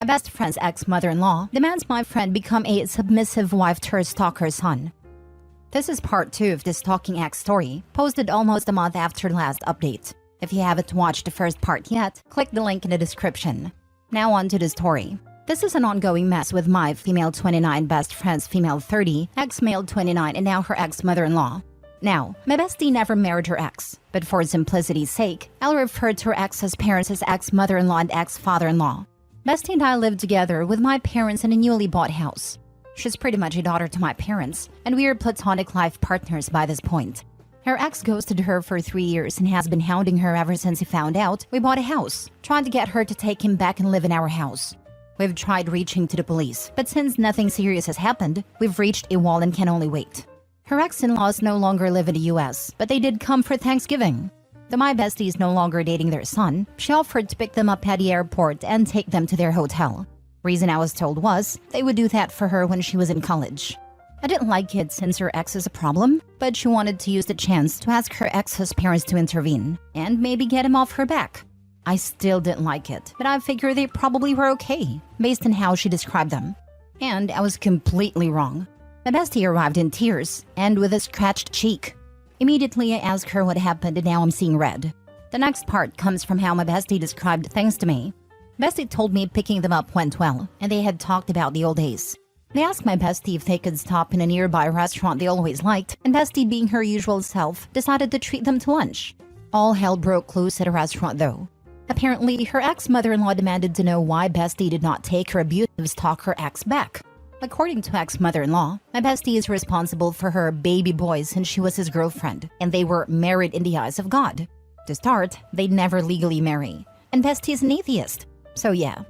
My best friend's ex-mother-in-law demands my friend become a submissive wife to her stalker son. This is part 2 of the stalking ex story, posted almost a month after last update. If you haven't watched the first part yet, click the link in the description. Now on to the story. This is an ongoing mess with my female 29 best friend's female 30, ex-male 29 and now her ex-mother-in-law. Now, my bestie never married her ex, but for simplicity's sake, I'll refer to her ex's parents as ex-mother-in-law and ex-father-in-law. Bestie and I live together with my parents in a newly bought house. She's pretty much a daughter to my parents, and we are platonic life partners by this point. Her ex ghosted her for 3 years and has been hounding her ever since he found out we bought a house, trying to get her to take him back and live in our house. We've tried reaching to the police, but since nothing serious has happened, we've reached a wall and can only wait. Her ex-in-laws no longer live in the US, but they did come for Thanksgiving. Though my bestie is no longer dating their son, she offered to pick them up at the airport and take them to their hotel. Reason I was told was they would do that for her when she was in college. I didn't like it since her ex is a problem, but she wanted to use the chance to ask her ex's parents to intervene and maybe get him off her back. I still didn't like it, but I figured they probably were okay, based on how she described them. And I was completely wrong. My bestie arrived in tears and with a scratched cheek. Immediately I asked her what happened and now I'm seeing red. The next part comes from how my bestie described things to me. Bestie told me picking them up went well, and they had talked about the old days. They asked my bestie if they could stop in a nearby restaurant they always liked, and bestie, being her usual self, decided to treat them to lunch. All hell broke loose at a restaurant though. Apparently, her ex-mother-in-law demanded to know why bestie did not take her abusive stalker ex back. According to ex-mother-in-law, my bestie is responsible for her baby boy since she was his girlfriend, and they were married in the eyes of God. To start, they'd never legally marry, and bestie is an atheist. So yeah,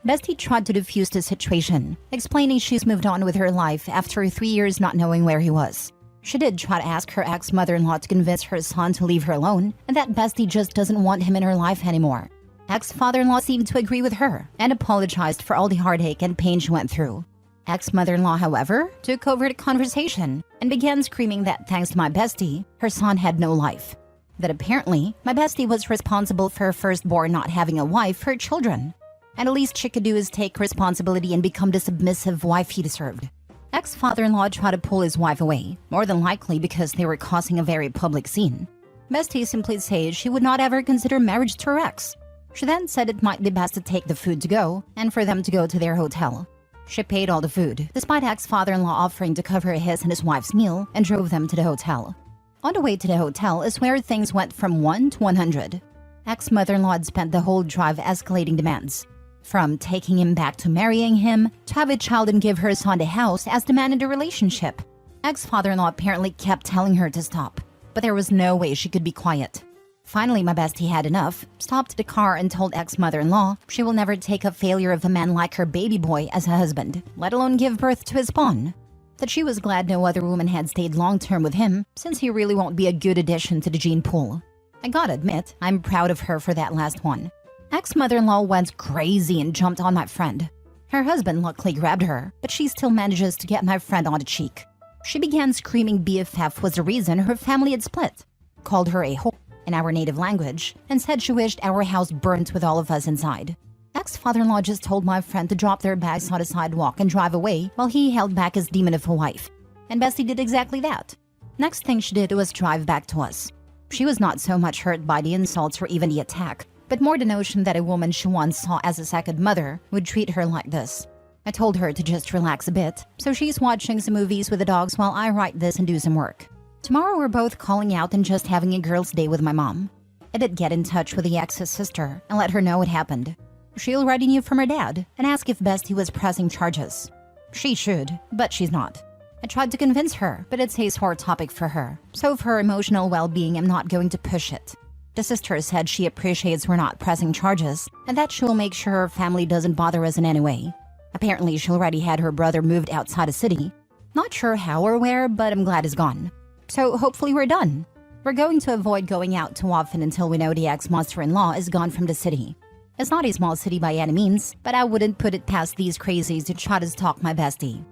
bestie tried to defuse the situation, explaining she's moved on with her life after 3 years not knowing where he was. She did try to ask her ex-mother-in-law to convince her son to leave her alone, and that bestie just doesn't want him in her life anymore. Ex-father-in-law seemed to agree with her and apologized for all the heartache and pain she went through. Ex-mother-in-law, however, took over the conversation and began screaming that thanks to my bestie, her son had no life. That apparently, my bestie was responsible for her firstborn not having a wife, her children. And the least she could do is take responsibility and become the submissive wife he deserved. Ex-father-in-law tried to pull his wife away, more than likely because they were causing a very public scene. Bestie simply said she would not ever consider marriage to her ex. She then said it might be best to take the food to go and for them to go to their hotel. She paid all the food, despite ex-father-in-law offering to cover his and his wife's meal, and drove them to the hotel. On the way to the hotel is where things went from 1 to 100. Ex-mother-in-law had spent the whole drive escalating demands. From taking him back to marrying him, to have a child and give her son a house as demand in the relationship. Ex-father-in-law apparently kept telling her to stop, but there was no way she could be quiet. Finally, my bestie had enough, stopped the car and told ex-mother-in-law she will never take a failure of a man like her baby boy as a husband, let alone give birth to his spawn. That she was glad no other woman had stayed long-term with him, since he really won't be a good addition to the gene pool. I gotta admit, I'm proud of her for that last one. Ex-mother-in-law went crazy and jumped on my friend. Her husband luckily grabbed her, but she still manages to get my friend on the cheek. She began screaming BFF was the reason her family had split, called her a whore in our native language, and said she wished our house burnt with all of us inside. Ex-father-in-law just told my friend to drop their bags on the sidewalk and drive away while he held back his demon of a wife. And bestie did exactly that. Next thing she did was drive back to us. She was not so much hurt by the insults or even the attack, but more the notion that a woman she once saw as a second mother would treat her like this. I told her to just relax a bit, so she's watching some movies with the dogs while I write this and do some work. Tomorrow we're both calling out and just having a girls' day with my mom. I did get in touch with the ex's sister and let her know what happened. She already knew from her dad and asked if bestie was pressing charges. She should, but she's not. I tried to convince her, but it's a sore topic for her, so for her emotional well-being I'm not going to push it. The sister said she appreciates we're not pressing charges and that she'll make sure her family doesn't bother us in any way. Apparently she already had her brother moved outside the city. Not sure how or where, but I'm glad he's gone. So hopefully we're done. We're going to avoid going out too often until we know the ex-monster-in-law is gone from the city. It's not a small city by any means, but I wouldn't put it past these crazies to try to stalk my bestie.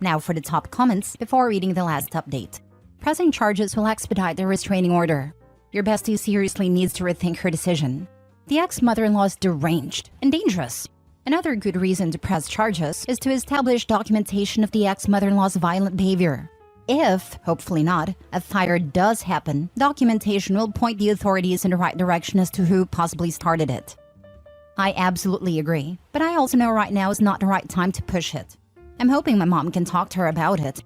Now for the top comments before reading the last update. Pressing charges will expedite the restraining order. Your bestie seriously needs to rethink her decision. The ex-mother-in-law is deranged and dangerous. Another good reason to press charges is to establish documentation of the ex-mother-in-law's violent behavior. If, hopefully not, a fire does happen, documentation will point the authorities in the right direction as to who possibly started it. I absolutely agree, but I also know right now is not the right time to push it. I'm hoping my mom can talk to her about it.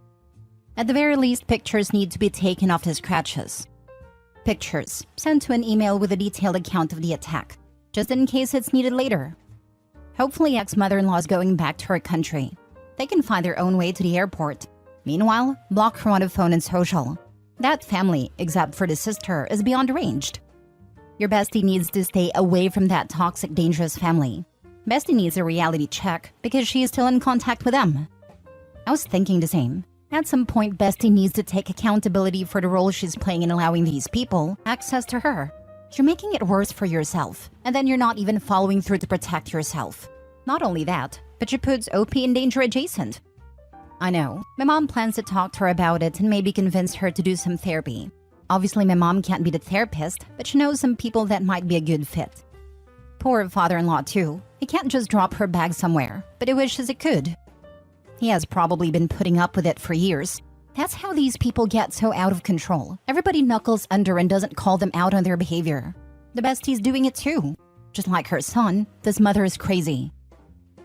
At the very least, pictures need to be taken of the scratches. Pictures sent to an email with a detailed account of the attack, just in case it's needed later. Hopefully ex-mother-in-law is going back to her country. They can find their own way to the airport. Meanwhile, block her on the phone and social. That family, except for the sister, is beyond arranged. Your bestie needs to stay away from that toxic, dangerous family. Bestie needs a reality check because she is still in contact with them. I was thinking the same. At some point, bestie needs to take accountability for the role she's playing in allowing these people access to her. You're making it worse for yourself, and then you're not even following through to protect yourself. Not only that, but you put OP in danger adjacent. I know, my mom plans to talk to her about it and maybe convince her to do some therapy. Obviously, my mom can't be the therapist, but she knows some people that might be a good fit. Poor father-in-law too. He can't just drop her bag somewhere, but he wishes he could. He has probably been putting up with it for years. That's how these people get so out of control. Everybody knuckles under and doesn't call them out on their behavior. The bestie's doing it too. Just like her son, this mother is crazy.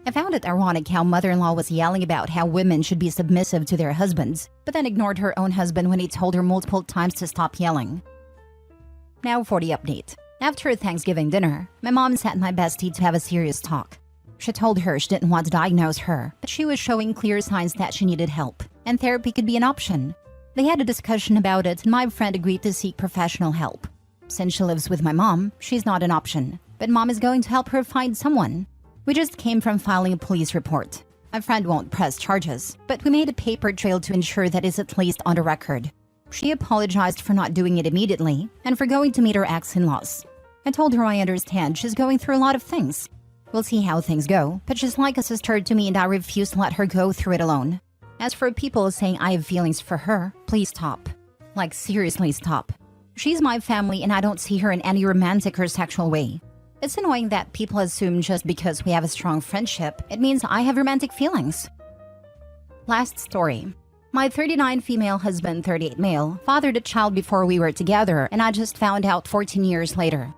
I found it ironic how mother-in-law was yelling about how women should be submissive to their husbands, but then ignored her own husband when he told her multiple times to stop yelling. Now for the update. After Thanksgiving dinner, my mom sat my bestie to have a serious talk. She told her she didn't want to diagnose her, but she was showing clear signs that she needed help, and therapy could be an option. They had a discussion about it, and my friend agreed to seek professional help. Since she lives with my mom, she's not an option, but mom is going to help her find someone. We just came from filing a police report. My friend won't press charges, but we made a paper trail to ensure that it's at least on the record. She apologized for not doing it immediately, and for going to meet her ex-in-laws. I told her I understand she's going through a lot of things. We'll see how things go, but she's like a sister to me and I refuse to let her go through it alone. As for people saying I have feelings for her, please stop. Like seriously stop. She's my family and I don't see her in any romantic or sexual way. It's annoying that people assume just because we have a strong friendship, it means I have romantic feelings. Last story. My 39 female husband, 38 male, fathered a child before we were together and I just found out 14 years later.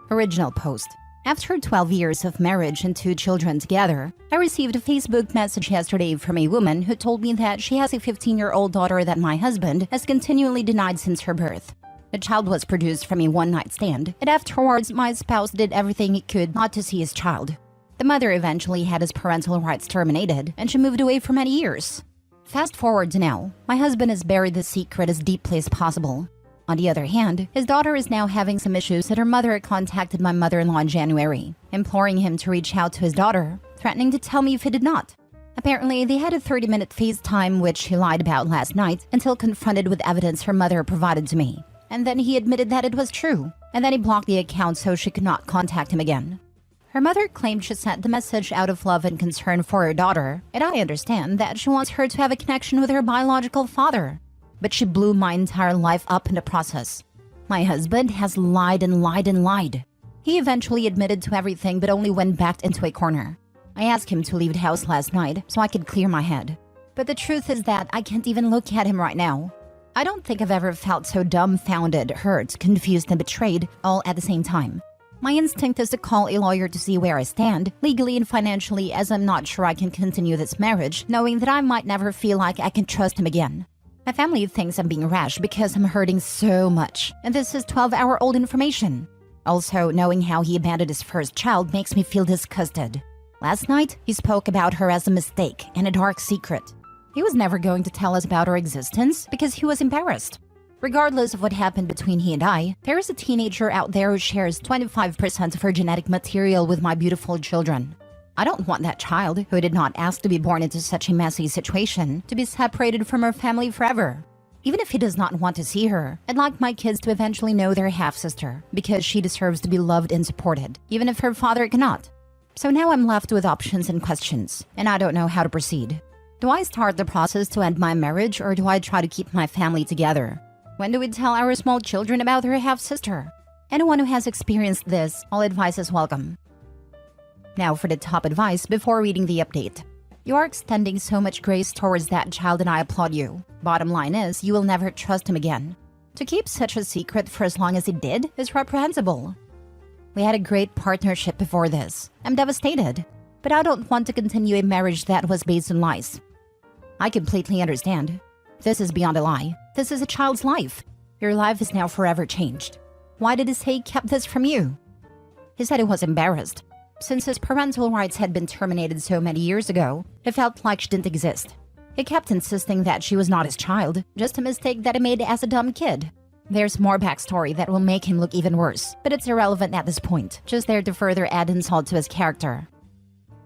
Original post. After 12 years of marriage and 2 children together, I received a Facebook message yesterday from a woman who told me that she has a 15-year-old daughter that my husband has continually denied since her birth. The child was produced from a one-night stand, and afterwards my spouse did everything he could not to see his child. The mother eventually had his parental rights terminated, and she moved away for many years. Fast forward to now, my husband has buried the secret as deeply as possible. On the other hand, his daughter is now having some issues and her mother contacted my mother-in-law in January, imploring him to reach out to his daughter, threatening to tell me if he did not. Apparently, they had a 30-minute FaceTime which he lied about last night until confronted with evidence her mother provided to me. And then he admitted that it was true, and then he blocked the account so she could not contact him again. Her mother claimed she sent the message out of love and concern for her daughter, and I understand that she wants her to have a connection with her biological father. But she blew my entire life up in the process. My husband has lied and lied and lied. He eventually admitted to everything but only went back into a corner. I asked him to leave the house last night so I could clear my head. But the truth is that I can't even look at him right now. I don't think I've ever felt so dumbfounded, hurt, confused, and betrayed all at the same time. My instinct is to call a lawyer to see where I stand, legally and financially, as I'm not sure I can continue this marriage, knowing that I might never feel like I can trust him again. My family thinks I'm being rash because I'm hurting so much, and this is 12-hour-old information. Also, knowing how he abandoned his first child makes me feel disgusted. Last night, he spoke about her as a mistake and a dark secret. He was never going to tell us about her existence because he was embarrassed. Regardless of what happened between he and I, there is a teenager out there who shares 25% of her genetic material with my beautiful children. I don't want that child, who did not ask to be born into such a messy situation, to be separated from her family forever. Even if he does not want to see her, I'd like my kids to eventually know their half-sister, because she deserves to be loved and supported, even if her father cannot. So now I'm left with options and questions, and I don't know how to proceed. Do I start the process to end my marriage, or do I try to keep my family together? When do we tell our small children about her half-sister? Anyone who has experienced this, all advice is welcome. Now for the top advice before reading the update. You are extending so much grace towards that child and I applaud you. Bottom line is, you will never trust him again. To keep such a secret for as long as he did is reprehensible. We had a great partnership before this. I'm devastated. But I don't want to continue a marriage that was based on lies. I completely understand. This is beyond a lie. This is a child's life. Your life is now forever changed. Why did he say he kept this from you? He said he was embarrassed. Since his parental rights had been terminated so many years ago, it felt like she didn't exist. He kept insisting that she was not his child, just a mistake that he made as a dumb kid. There's more backstory that will make him look even worse, but it's irrelevant at this point, just there to further add insult to his character.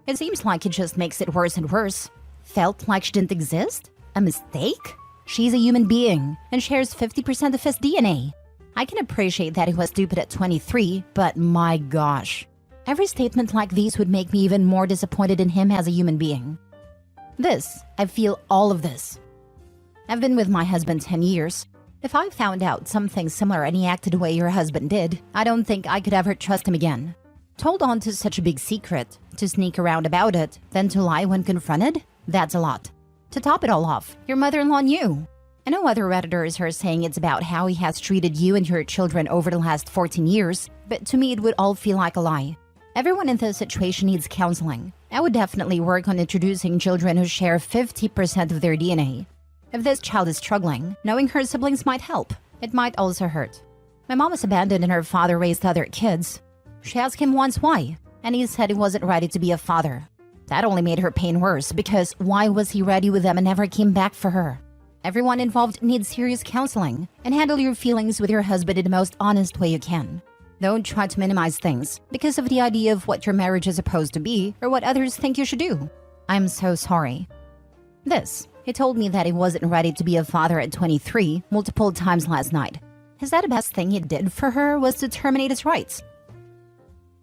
It seems like he just makes it worse and worse. Felt like she didn't exist? A mistake? She's a human being and shares 50% of his DNA. I can appreciate that he was stupid at 23, but my gosh. Every statement like these would make me even more disappointed in him as a human being. I feel all of this. I've been with my husband 10 years. If I found out something similar and he acted the way your husband did, I don't think I could ever trust him again. To hold on to such a big secret, to sneak around about it, then to lie when confronted? That's a lot. To top it all off, your mother-in-law knew. I know other Redditors are saying it's about how he has treated you and your children over the last 14 years, but to me it would all feel like a lie. Everyone in this situation needs counseling. I would definitely work on introducing children who share 50% of their DNA. If this child is struggling, knowing her siblings might help. It might also hurt. My mom was abandoned and her father raised other kids. She asked him once why, and he said he wasn't ready to be a father. That only made her pain worse, because why was he ready with them and never came back for her? Everyone involved needs serious counseling, and handle your feelings with your husband in the most honest way you can. Don't try to minimize things because of the idea of what your marriage is supposed to be or what others think you should do. I'm so sorry. He told me that he wasn't ready to be a father at 23 multiple times last night. Is that the best thing he did for her was to terminate his rights?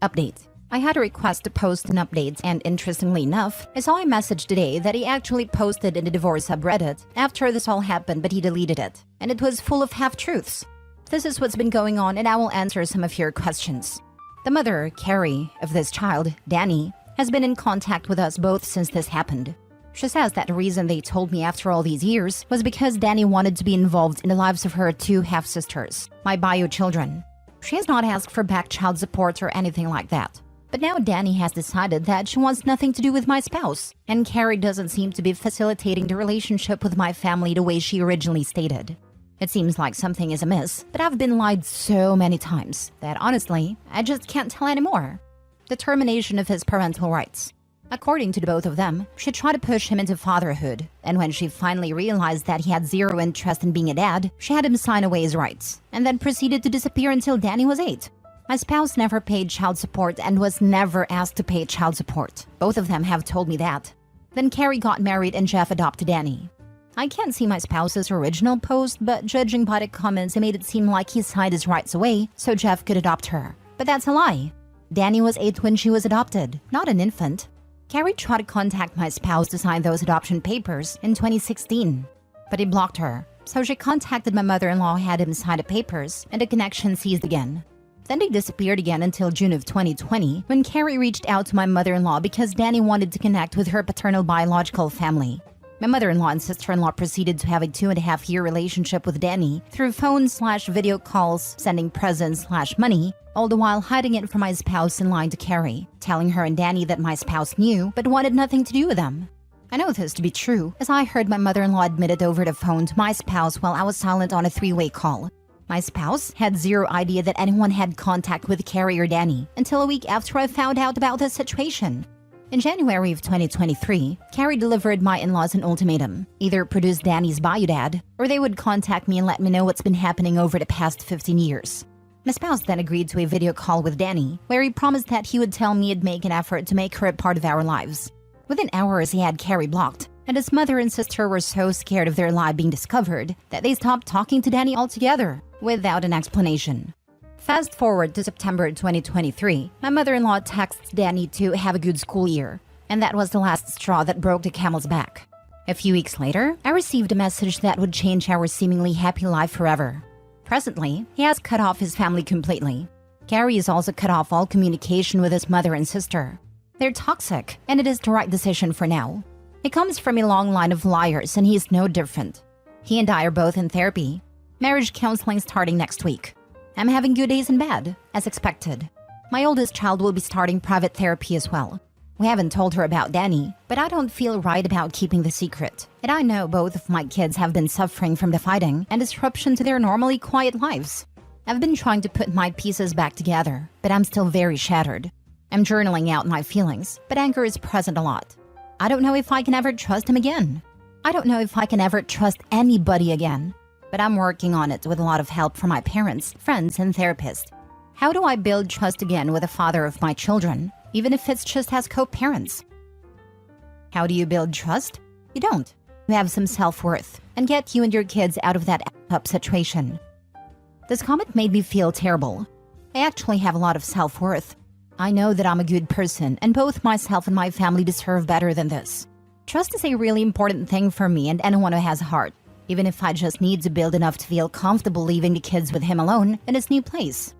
Update. I had a request to post an update, and interestingly enough, I saw a message today that he actually posted in the divorce subreddit after this all happened, but he deleted it, and it was full of half-truths. This is what's been going on, and I will answer some of your questions. The mother, Carrie, of this child, Danny, has been in contact with us both since this happened. She says that the reason they told me after all these years was because Danny wanted to be involved in the lives of her two half-sisters, my bio children. She has not asked for back child support or anything like that. But now Danny has decided that she wants nothing to do with my spouse, and Carrie doesn't seem to be facilitating the relationship with my family the way she originally stated. It seems like something is amiss, but I've been lied so many times that honestly, I just can't tell anymore. The termination of his parental rights. According to the both of them, she tried to push him into fatherhood, and when she finally realized that he had zero interest in being a dad, she had him sign away his rights, and then proceeded to disappear until Danny was 8. My spouse never paid child support and was never asked to pay child support. Both of them have told me that. Then Carrie got married and Jeff adopted Danny. I can't see my spouse's original post, but judging by the comments, it made it seem like he signed his rights away so Jeff could adopt her. But that's a lie. Danny was 8 when she was adopted, not an infant. Carrie tried to contact my spouse to sign those adoption papers in 2016, but he blocked her. So she contacted my mother-in-law, had him sign the papers, and the connection ceased again. Then they disappeared again until June of 2020, when Carrie reached out to my mother-in-law because Danny wanted to connect with her paternal biological family. My mother-in-law and sister-in-law proceeded to have a 2.5-year relationship with Danny through phone/video calls, sending presents/money, all the while hiding it from my spouse and lying to Carrie, telling her and Danny that my spouse knew but wanted nothing to do with them. I know this to be true, as I heard my mother-in-law admit it over the phone to my spouse while I was silent on a 3-way call. My spouse had zero idea that anyone had contact with Carrie or Danny until a week after I found out about the situation. In January of 2023, Carrie delivered my in-laws an ultimatum. Either produce Danny's bio dad, or they would contact me and let me know what's been happening over the past 15 years. My spouse then agreed to a video call with Danny, where he promised that he would tell me he'd make an effort to make her a part of our lives. Within hours, he had Carrie blocked, and his mother and sister were so scared of their lie being discovered that they stopped talking to Danny altogether, without an explanation. Fast forward to September 2023, my mother-in-law texts Danny to have a good school year, and that was the last straw that broke the camel's back. A few weeks later, I received a message that would change our seemingly happy life forever. Presently, he has cut off his family completely. Carrie has also cut off all communication with his mother and sister. They're toxic, and it is the right decision for now. He comes from a long line of liars, and he is no different. He and I are both in therapy. Marriage counseling starting next week. I'm having good days and bad, as expected. My oldest child will be starting private therapy as well. We haven't told her about Danny, but I don't feel right about keeping the secret. And I know both of my kids have been suffering from the fighting and disruption to their normally quiet lives. I've been trying to put my pieces back together, but I'm still very shattered. I'm journaling out my feelings, but anger is present a lot. I don't know if I can ever trust him again. I don't know if I can ever trust anybody again. But I'm working on it with a lot of help from my parents, friends, and therapists. How do I build trust again with the father of my children, even if it's just as co-parents? How do you build trust? You don't. You have some self-worth and get you and your kids out of that up situation. This comment made me feel terrible. I actually have a lot of self-worth. I know that I'm a good person, and both myself and my family deserve better than this. Trust is a really important thing for me and anyone who has a heart, even if I just need to build enough to feel comfortable leaving the kids with him alone in his new place.